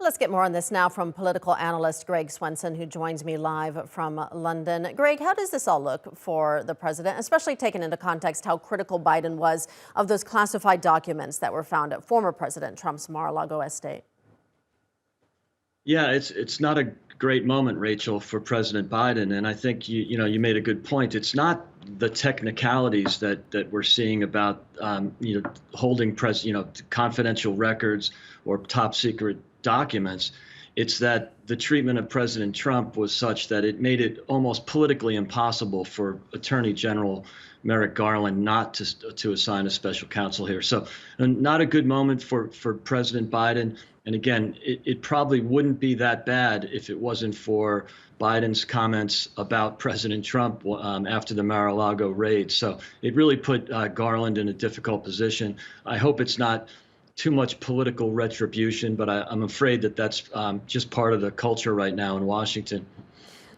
Let's get more on this now from political analyst Greg Swenson, who joins me live from London. Greg, how does this all look for the president, especially taking into context how critical Biden was of those classified documents that were found at former President Trump's Mar-a-Lago estate? Yeah, it's not a great moment, Rachel, for President Biden, and I think you made a good point. It's not the technicalities that we're seeing about holding confidential records or top secret documents. It's that the treatment of President Trump was such that it made it almost politically impossible for Attorney General Merrick Garland not to assign a special counsel here. So not a good moment for President Biden. And again, it probably wouldn't be that bad if it wasn't for Biden's comments about President Trump after the Mar-a-Lago raid. So it really put Garland in a difficult position. I hope it's not too much political retribution, but I'm afraid that that's just part of the culture right now in Washington.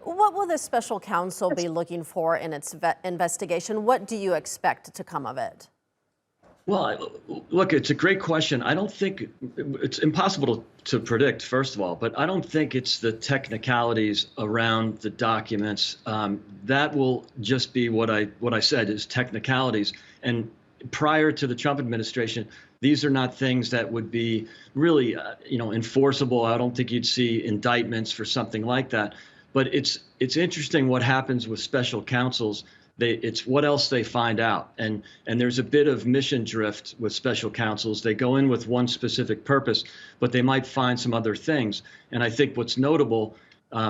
What will this special counsel be looking for in its investigation? What do you expect to come of it? Well, look, it's a great question. I don't think it's impossible to predict, first of all, but I don't think it's the technicalities around the documents. That will just be what I said is technicalities. And prior to the Trump administration, these are not things that would be really, enforceable. I don't think you'd see indictments for something like that. But it's interesting what happens with special counsels. It's what else they find out. And there's a bit of mission drift with special counsels. They go in with one specific purpose, but they might find some other things. And I think what's notable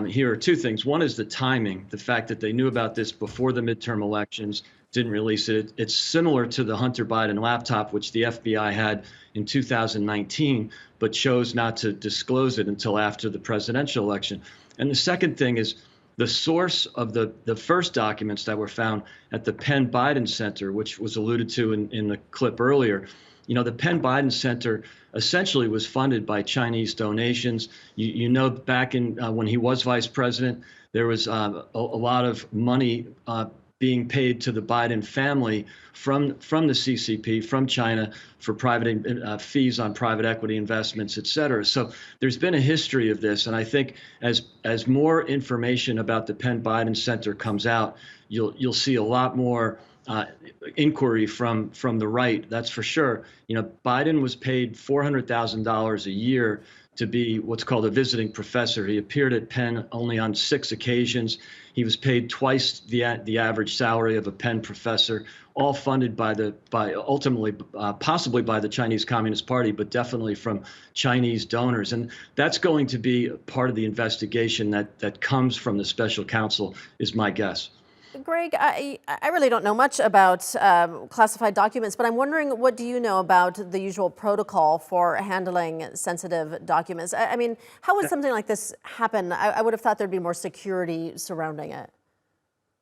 here are two things. One is the timing, the fact that they knew about this before the midterm elections, didn't release it. It's similar to the Hunter Biden laptop, which the FBI had in 2019, but chose not to disclose it until after the presidential election. And the second thing is the source of the first documents that were found at the Penn Biden Center, which was alluded to in the clip earlier. The Penn Biden Center essentially was funded by Chinese donations. Back in when he was vice president, there was a lot of money being paid to the Biden family from the CCP, from China, for private fees on private equity investments, et cetera. So there's been a history of this. And I think as more information about the Penn Biden Center comes out, you'll see a lot more inquiry from the right, that's for sure. Biden was paid $400,000 a year to be what's called a visiting professor. He appeared at Penn only on 6 occasions. He was paid twice the average salary of a Penn professor, all funded ultimately possibly by the Chinese Communist Party, but definitely from Chinese donors. And that's going to be part of the investigation that comes from the special counsel, is my guess. Greg, I really don't know much about classified documents, but I'm wondering, what do you know about the usual protocol for handling sensitive documents? I mean, how would something like this happen? I would have thought there'd be more security surrounding it.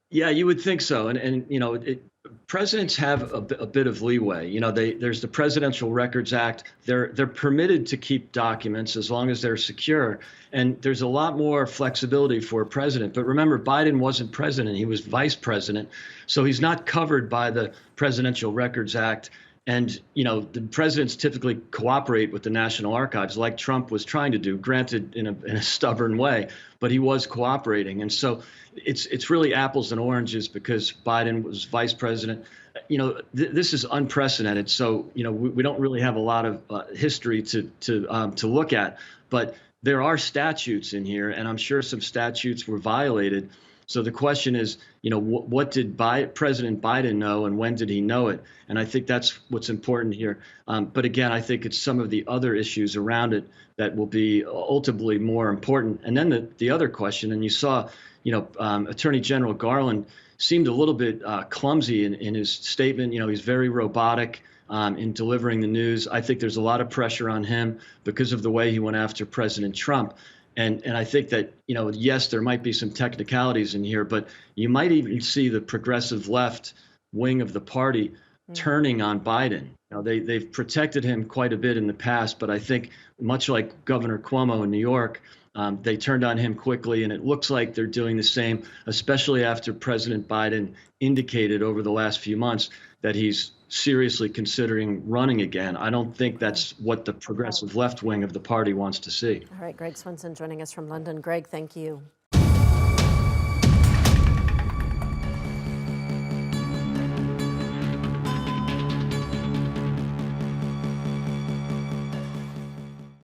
Yeah, you would think so. And presidents have a bit of leeway. There's the Presidential Records Act. They're permitted to keep documents as long as they're secure. And there's a lot more flexibility for a president. But remember, Biden wasn't president. He was vice president. So he's not covered by the Presidential Records Act. And, the presidents typically cooperate with the National Archives like Trump was trying to do, granted in a stubborn way, but he was cooperating. And so it's really apples and oranges because Biden was vice president. This is unprecedented. So, we don't really have a lot of history to look at. But there are statutes in here, and I'm sure some statutes were violated. So the question is, what did President Biden know and when did he know it? And I think that's what's important here. But again, I think it's some of the other issues around it that will be ultimately more important. And then the other question, and you saw, Attorney General Garland seemed a little bit clumsy in his statement. He's very robotic in delivering the news. I think there's a lot of pressure on him because of the way he went after President Trump. And I think that, yes, there might be some technicalities in here, but you might even see the progressive left wing of the party turning on Biden. They've protected him quite a bit in the past, but I think much like Governor Cuomo in New York, they turned on him quickly, and it looks like they're doing the same, especially after President Biden indicated over the last few months that he's seriously considering running again. I don't think that's what the progressive left wing of the party wants to see. All right, Greg Swenson joining us from London. Greg, thank you.